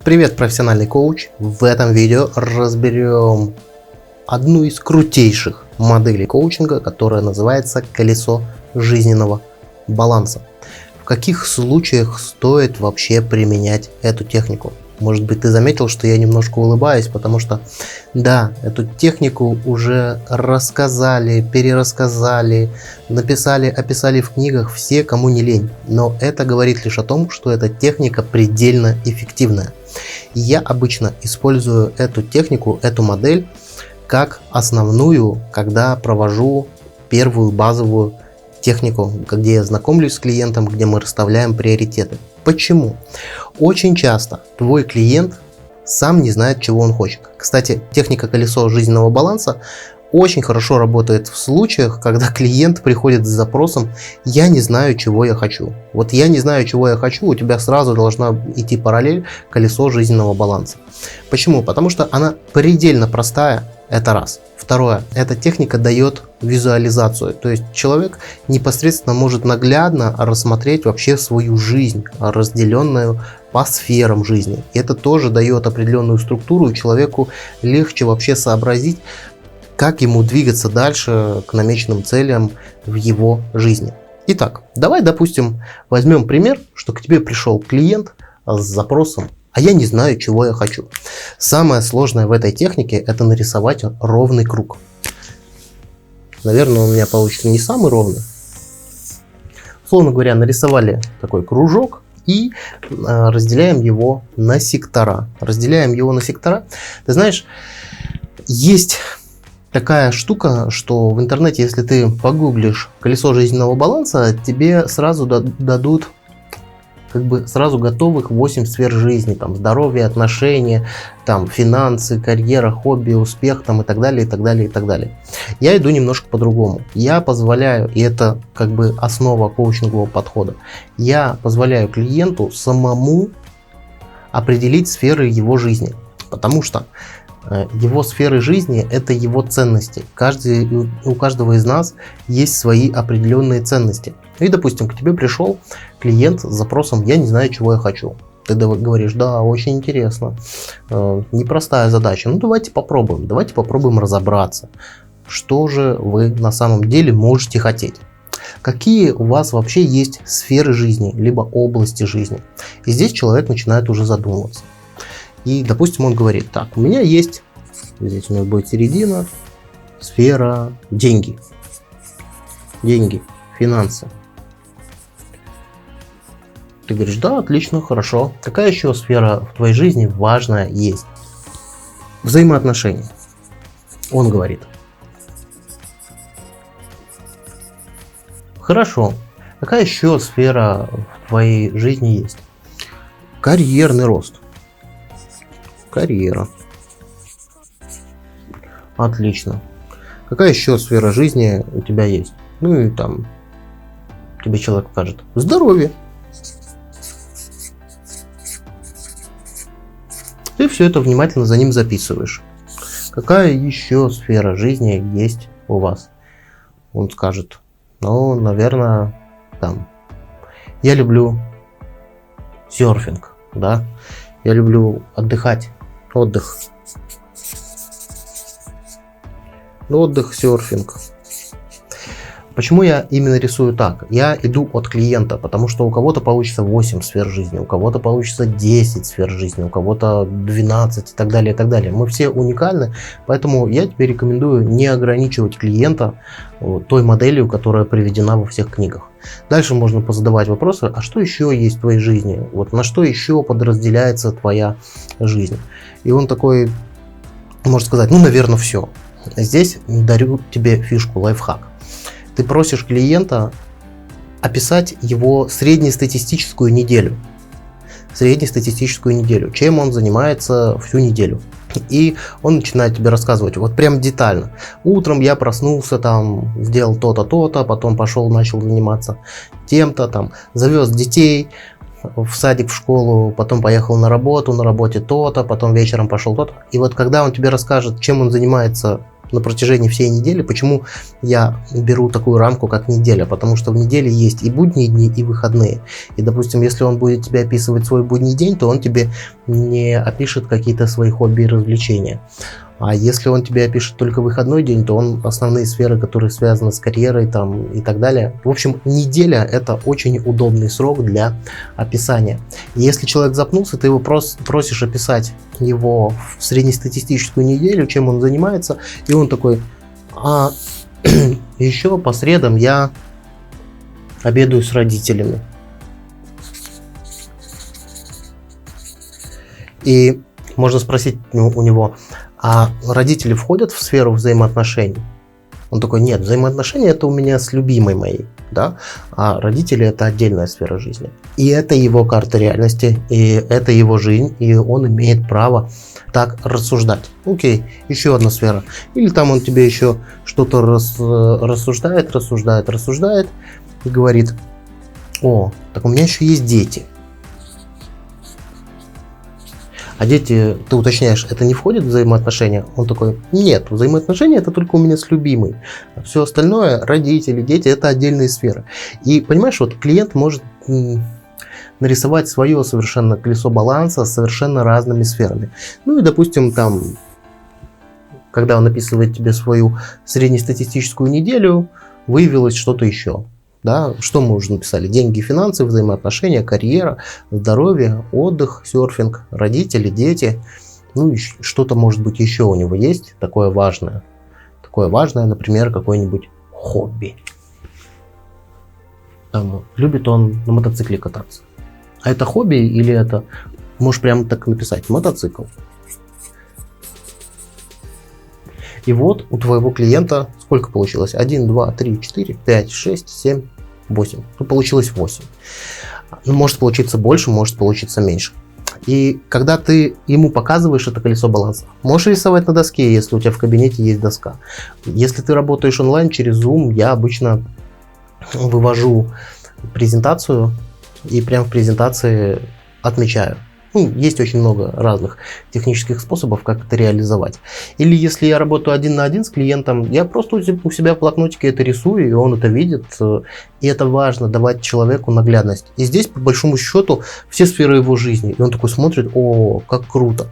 Привет, профессиональный коуч! В этом видео разберем одну из крутейших моделей коучинга, которая называется колесо жизненного баланса. В каких случаях стоит вообще применять эту технику? Может быть, ты заметил, что я немножко улыбаюсь, потому что, да, эту технику уже рассказали, перерассказали, написали, описали в книгах все, кому не лень. Но это говорит лишь о том, что эта техника предельно эффективная. Я обычно использую эту технику, эту модель, как основную, когда провожу первую базовую технику, где я знакомлюсь с клиентом, где мы расставляем приоритеты. Почему? Очень часто твой клиент сам не знает, чего он хочет. Кстати, техника колесо жизненного баланса очень хорошо работает в случаях, когда клиент приходит с запросом «я не знаю, чего я хочу». Вот «я не знаю, чего я хочу», у тебя сразу должна идти параллель колесо жизненного баланса. Почему? Потому что она предельно простая, это раз. Второе, эта техника дает визуализацию, то есть человек непосредственно может наглядно рассмотреть вообще свою жизнь, разделенную по сферам жизни. И это тоже дает определенную структуру, и человеку легче вообще сообразить, как ему двигаться дальше к намеченным целям в его жизни. Итак, давай, допустим, возьмем пример, что к тебе пришел клиент с запросом «а я не знаю, чего я хочу». Самое сложное в этой технике – это нарисовать ровный круг. Наверное, у меня получится не самый ровный. Условно говоря, нарисовали такой кружок и разделяем его на сектора. Разделяем его на сектора. Ты знаешь, есть такая штука, что в интернете, если ты погуглишь колесо жизненного баланса, тебе сразу дадут сразу готовых 8 сфер жизни, там здоровье, отношения, там финансы, карьера, хобби, успех, там и так далее, и так далее, и так далее. Я иду немножко по-другому. Я позволяю, и это основа коучингового подхода, я позволяю клиенту самому определить сферы его жизни, потому что его сферы жизни – это его ценности. У каждого из нас есть свои определенные ценности. И, допустим, к тебе пришел клиент с запросом «я не знаю, чего я хочу». Ты говоришь: да, очень интересно, непростая задача. Ну, давайте попробуем разобраться, что же вы на самом деле можете хотеть. Какие у вас вообще есть сферы жизни, либо области жизни. И здесь человек начинает уже задумываться. И, допустим, он говорит: так, у меня есть, здесь у нас будет середина, сфера деньги, финансы. Ты говоришь: да, отлично, хорошо. Какая еще сфера в твоей жизни важная есть? Взаимоотношения. Он говорит: хорошо. Какая еще сфера в твоей жизни есть? Карьерный рост. Карьера. Отлично. Какая еще сфера жизни у тебя есть? Ну и там тебе человек скажет: здоровье. Ты все это внимательно за ним записываешь. Какая еще сфера жизни есть у вас? Он скажет: ну, наверное, там, я люблю серфинг, да, я люблю отдыхать. Отдых, серфинг. Почему я именно рисую так? Я иду от клиента, потому что у кого-то получится 8 сфер жизни, у кого-то получится 10 сфер жизни, у кого-то 12 и так далее, и так далее. Мы все уникальны, поэтому я тебе рекомендую не ограничивать клиента той моделью, которая приведена во всех книгах. Дальше можно позадавать вопросы: а что еще есть в твоей жизни? Вот на что еще подразделяется твоя жизнь? И он такой может сказать: ну, наверное, все. Здесь дарю тебе фишку, лайфхак. Ты просишь клиента описать его среднестатистическую неделю. Чем он занимается всю неделю. И он начинает тебе рассказывать вот прям детально. Утром я проснулся, там, сделал то-то, то-то, потом начал заниматься тем-то, там, завез детей в садик, в школу, потом поехал на работу, на работе то-то, потом вечером пошел то-то. И вот когда он тебе расскажет, чем он занимается на протяжении всей недели. Почему я беру такую рамку, как неделя? Потому что в неделе есть и будние дни, и выходные. И, допустим, если он будет тебе описывать свой будний день, то он тебе не опишет какие-то свои хобби и развлечения. А если он тебе опишет только выходной день, то он основные сферы, которые связаны с карьерой там, и так далее. В общем, неделя – это очень удобный срок для описания. И если человек запнулся, ты его просишь описать его в среднестатистическую неделю, чем он занимается, и он такой: а еще по средам я обедаю с родителями. И можно спросить у него: а родители входят в сферу взаимоотношений? Он такой: нет, взаимоотношения это у меня с любимой моей, да, а родители это отдельная сфера жизни. И это его карта реальности, и это его жизнь, и он имеет право так рассуждать. Окей, еще одна сфера. Или там он тебе еще что-то рассуждает и говорит: о, так у меня еще есть дети. А дети, ты уточняешь, это не входит в взаимоотношения? Он такой: нет, взаимоотношения это только у меня с любимой. А все остальное, родители, дети, это отдельные сферы. И понимаешь, вот клиент может нарисовать свое совершенно колесо баланса с совершенно разными сферами. Ну и, допустим, там, когда он описывает тебе свою среднестатистическую неделю, выявилось что-то еще. Да, что мы уже написали? Деньги, финансы, взаимоотношения, карьера, здоровье, отдых, серфинг, родители, дети. Ну и что-то, может быть, еще у него есть такое важное. Такое важное, например, какое-нибудь хобби. Там, любит он на мотоцикле кататься. А это хобби или это... Можешь прямо так написать: мотоцикл. И вот у твоего клиента сколько получилось? 1, 2, 3, 4, 5, 6, 7, 8. Ну, получилось 8. Может получиться больше, может получиться меньше. И когда ты ему показываешь это колесо баланса, можешь рисовать на доске, если у тебя в кабинете есть доска. Если ты работаешь онлайн через Zoom, я обычно вывожу презентацию и прямо в презентации отмечаю. Ну, есть очень много разных технических способов, как это реализовать. Или если я работаю один на один с клиентом, я просто у себя в блокнотике это рисую, и он это видит. И это важно, давать человеку наглядность. И здесь, по большому счету, все сферы его жизни. И он такой смотрит: о, как круто.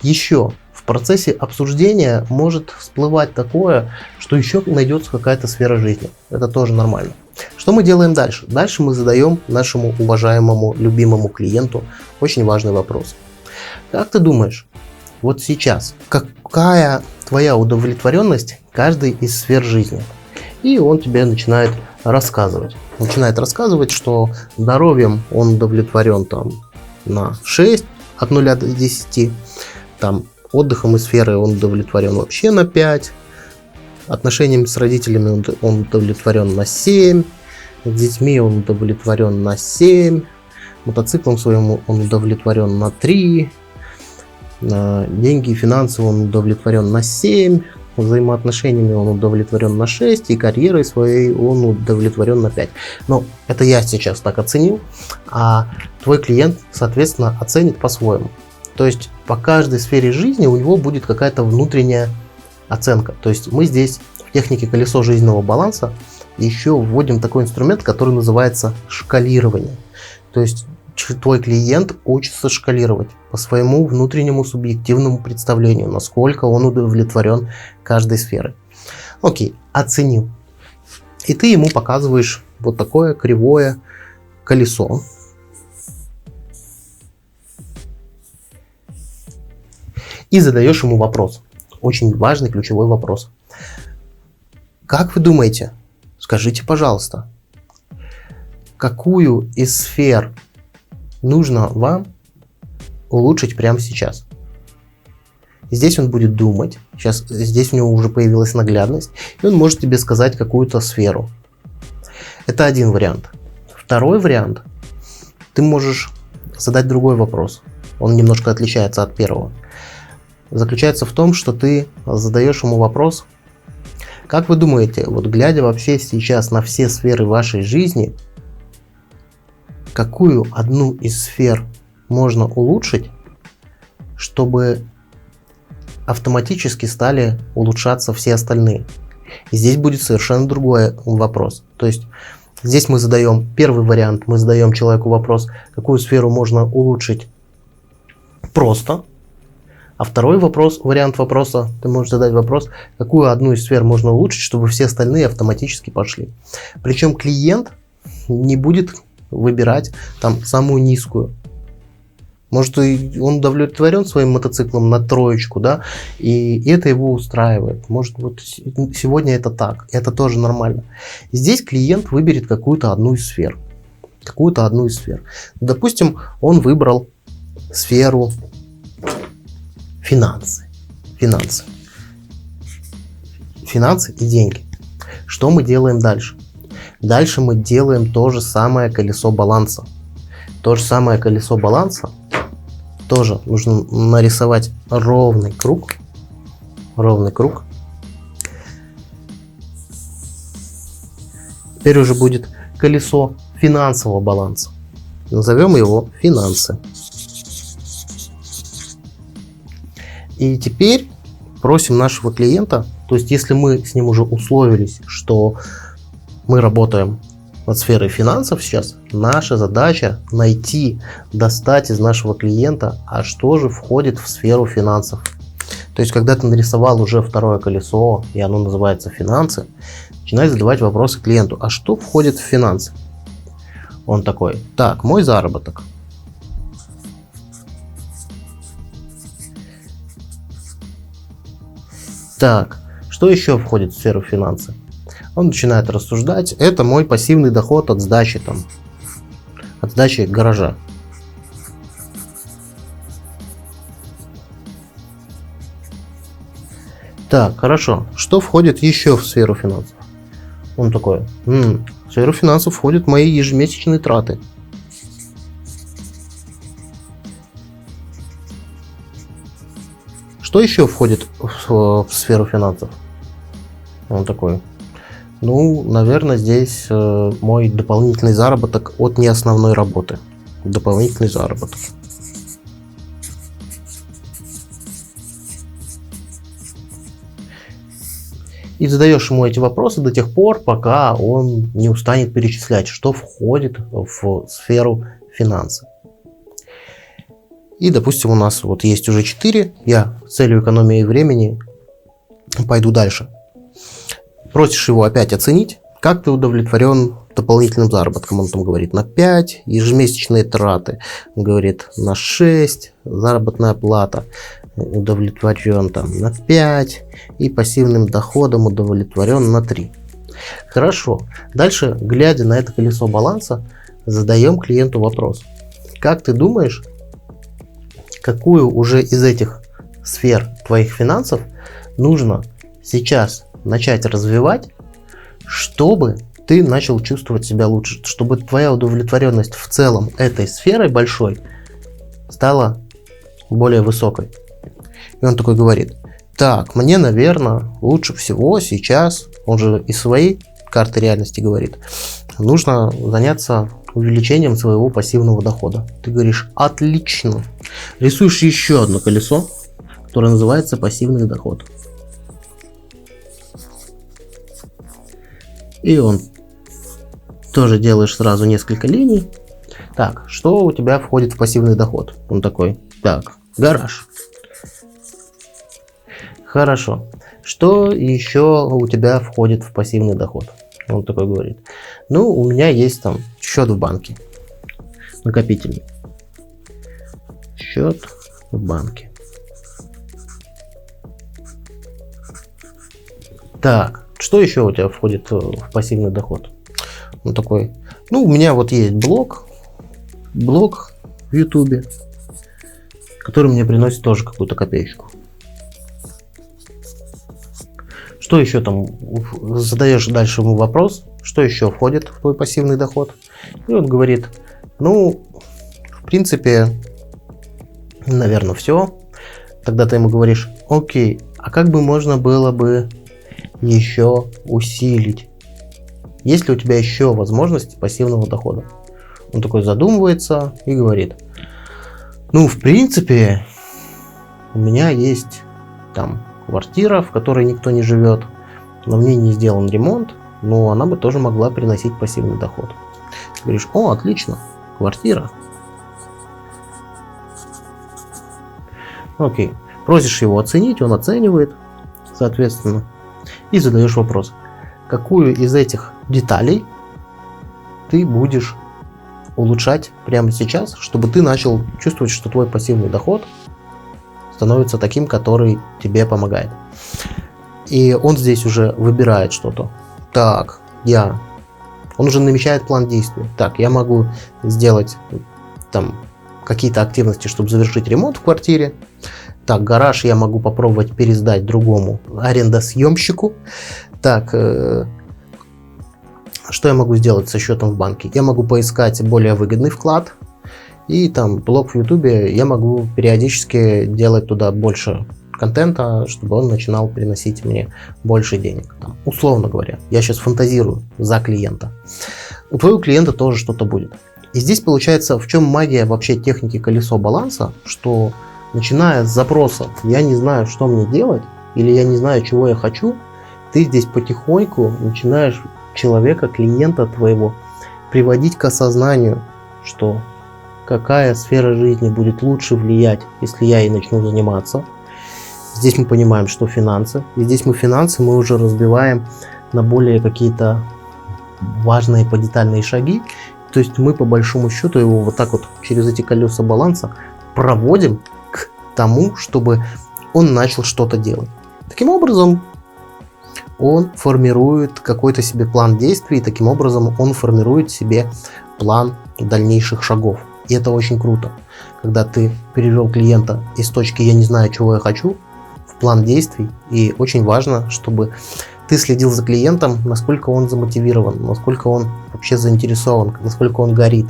Еще в процессе обсуждения может всплывать такое, что еще найдется какая-то сфера жизни. Это тоже нормально. Что мы делаем дальше? Дальше мы задаем нашему уважаемому, любимому клиенту очень важный вопрос. Как ты думаешь, вот сейчас, какая твоя удовлетворенность каждой из сфер жизни? И он тебе начинает рассказывать. Начинает рассказывать, что здоровьем он удовлетворен там на 6 от 0 до 10, там, отдыхом и сферой он удовлетворен вообще на 5, отношениями с родителями он удовлетворен на 7, с детьми он удовлетворен на 7, мотоциклом своим он удовлетворен на 3, деньги и финансы он удовлетворен на 7, взаимоотношениями он удовлетворен на 6, и карьерой своей он удовлетворен на 5. Но это я сейчас так оценил, а твой клиент, соответственно, оценит по-своему. То есть по каждой сфере жизни у него будет какая-то внутренняя оценка. То есть мы здесь в технике колесо жизненного баланса еще вводим такой инструмент, который называется шкалирование. То есть твой клиент учится шкалировать по своему внутреннему субъективному представлению, насколько он удовлетворен каждой сферой. Окей, оценил. И ты ему показываешь вот такое кривое колесо. И задаешь ему вопрос. Очень важный ключевой вопрос. Как вы думаете, скажите, пожалуйста, какую из сфер нужно вам улучшить прямо сейчас? Здесь он будет думать. Здесь у него уже появилась наглядность. И он может тебе сказать какую-то сферу. Это один вариант. Второй вариант. Ты можешь задать другой вопрос. Он немножко отличается от первого. Заключается в том, что ты задаешь ему вопрос: как вы думаете, вот глядя вообще сейчас на все сферы вашей жизни, какую одну из сфер можно улучшить, чтобы автоматически стали улучшаться все остальные. И здесь будет совершенно другой вопрос. То есть здесь мы задаем первый вариант, мы задаем человеку вопрос, какую сферу можно улучшить просто. А второй вариант вопроса, ты можешь задать вопрос, какую одну из сфер можно улучшить, чтобы все остальные автоматически пошли. Причем клиент не будет выбирать там самую низкую. Может, он удовлетворен своим мотоциклом на 3, да, и это его устраивает. Может, вот сегодня это так, это тоже нормально. Здесь клиент выберет какую-то одну из сфер. Допустим, он выбрал сферу финансы и деньги. Что мы делаем дальше? Дальше мы делаем то же самое колесо баланса. Тоже нужно нарисовать ровный круг. Теперь уже будет колесо финансового баланса. Назовем его финансы. И теперь просим нашего клиента, то есть если мы с ним уже условились, что мы работаем над сферой финансов сейчас, наша задача найти, достать из нашего клиента, а что же входит в сферу финансов. То есть когда ты нарисовал уже второе колесо, и оно называется финансы, начинай задавать вопросы клиенту, а что входит в финансы? Он такой, так, мой заработок. Так, что еще входит в сферу финансов? Он начинает рассуждать, это мой пассивный доход от сдачи гаража. Так, хорошо, что входит еще в сферу финансов? Он такой, в сферу финансов входят мои ежемесячные траты. Что еще входит в сферу финансов? Он такой, ну, наверное, здесь мой дополнительный заработок от неосновной работы. Дополнительный заработок. И задаешь ему эти вопросы до тех пор, пока он не устанет перечислять, что входит в сферу финансов. И, допустим, у нас вот есть уже 4, я с целью экономии времени пойду дальше. Просишь его опять оценить, как ты удовлетворен дополнительным заработком. Он там говорит на 5, ежемесячные траты, он говорит на 6, заработная плата удовлетворен там на 5 и пассивным доходом удовлетворен на 3. Хорошо. Дальше, глядя на это колесо баланса, задаем клиенту вопрос. Как ты думаешь, какую уже из этих сфер твоих финансов нужно сейчас начать развивать, чтобы ты начал чувствовать себя лучше, чтобы твоя удовлетворенность в целом этой сферой большой стала более высокой. И он такой говорит, так, мне, наверное, лучше всего сейчас, он же из своей карты реальности говорит, нужно заняться увеличением своего пассивного дохода. Ты говоришь, отлично. Рисуешь еще одно колесо, которое называется пассивный доход. И он тоже делаешь сразу несколько линий. Так, что у тебя входит в пассивный доход? Он такой, так, гараж. Хорошо. Что еще у тебя входит в пассивный доход? Он такой говорит, ну, у меня есть там счет в банке, накопительный. Счет в банке. Так, что еще у тебя входит в пассивный доход? Он такой, ну, у меня вот есть блог в YouTube, который мне приносит тоже какую-то копеечку. Что еще там? Задаешь дальше ему вопрос, что еще входит в твой пассивный доход? И он говорит, ну, в принципе, наверное, все. Тогда ты ему говоришь, окей, а как бы можно было бы еще усилить? Есть ли у тебя еще возможности пассивного дохода? Он такой задумывается и говорит, ну, в принципе, у меня есть там квартира, в которой никто не живет, но в ней не сделан ремонт, но она бы тоже могла приносить пассивный доход. Ты говоришь: о, отлично, квартира. Окей. Просишь его оценить, он оценивает, соответственно, и задаешь вопрос: какую из этих деталей ты будешь улучшать прямо сейчас, чтобы ты начал чувствовать, что твой пассивный доход становится таким, который тебе помогает. И он здесь уже выбирает что-то. Так, он уже намечает план действий. Так, я могу сделать там какие-то активности, чтобы завершить ремонт в квартире. Так, гараж я могу попробовать пересдать другому арендосъемщику. Так, что я могу сделать со счетом в банке? Я могу поискать более выгодный вклад. И там блог в YouTube я могу периодически делать туда больше контента, чтобы он начинал приносить мне больше денег. Там, условно говоря, я сейчас фантазирую за клиента. У твоего клиента тоже что-то будет. И здесь получается, в чем магия вообще техники колесо баланса, что начиная с запроса «я не знаю, что мне делать» или «я не знаю, чего я хочу», ты здесь потихоньку начинаешь человека, клиента твоего, приводить к осознанию, что какая сфера жизни будет лучше влиять, если я ей начну заниматься. Здесь мы понимаем, что финансы. И здесь финансы мы уже разбиваем на более какие-то важные подетальные шаги. То есть мы по большому счету его вот так вот через эти колеса баланса проводим к тому, чтобы он начал что-то делать. Таким образом, он формирует какой-то себе план действий, и таким образом он формирует себе план дальнейших шагов. И это очень круто, когда ты перевел клиента из точки «я не знаю, чего я хочу» в план действий. И очень важно, чтобы ты следил за клиентом, насколько он замотивирован, насколько он вообще заинтересован, насколько он горит.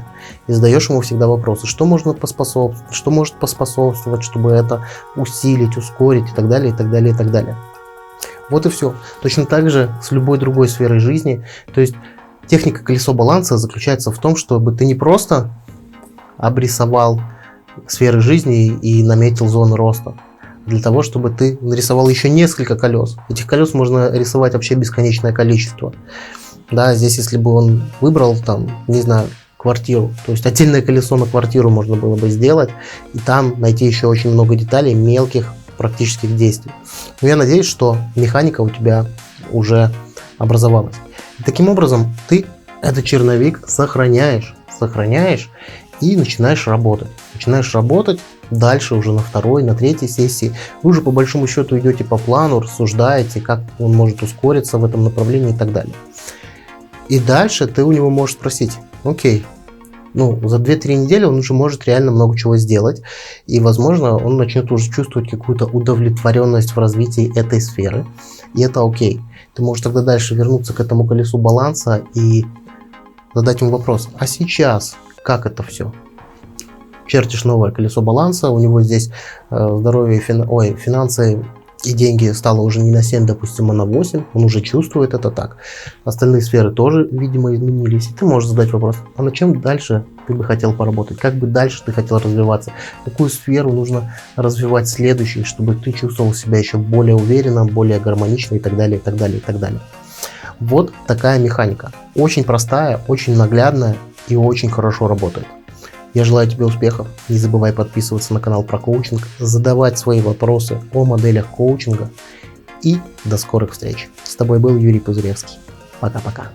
И задаешь ему всегда вопросы, что можно поспособствовать, что может поспособствовать, чтобы это усилить, ускорить и так далее, и так далее, и так далее. Вот и все. Точно так же с любой другой сферой жизни. То есть техника колесо баланса заключается в том, чтобы ты не просто обрисовал сферы жизни и наметил зоны роста. Для того, чтобы ты нарисовал еще несколько колес. Этих колес можно рисовать вообще бесконечное количество. Да, здесь если бы он выбрал там, не знаю, квартиру, то есть отдельное колесо на квартиру можно было бы сделать, и там найти еще очень много деталей, мелких практических действий. Но я надеюсь, что механика у тебя уже образовалась. И таким образом ты этот черновик сохраняешь и начинаешь работать. Начинаешь работать дальше уже на второй, на третьей сессии. Вы уже по большому счету идете по плану, рассуждаете, как он может ускориться в этом направлении и так далее. И дальше ты у него можешь спросить: окей, за 2-3 недели он уже может реально много чего сделать. И, возможно, он начнет уже чувствовать какую-то удовлетворенность в развитии этой сферы. И это окей. Ты можешь тогда дальше вернуться к этому колесу баланса и задать ему вопрос: а сейчас как это все? Чертишь новое колесо баланса, у него здесь здоровье, финансы и деньги стало уже не на 7, допустим, а на 8, он уже чувствует это так. Остальные сферы тоже, видимо, изменились. И ты можешь задать вопрос: а над чем дальше ты бы хотел поработать? Как бы дальше ты хотел развиваться? Какую сферу нужно развивать следующей, чтобы ты чувствовал себя еще более уверенно, более гармонично и так далее, и так далее, и так далее. Вот такая механика. Очень простая, очень наглядная и очень хорошо работает. Я желаю тебе успехов. Не забывай подписываться на канал про коучинг, задавать свои вопросы о моделях коучинга. И до скорых встреч. С тобой был Юрий Пузыревский. Пока-пока.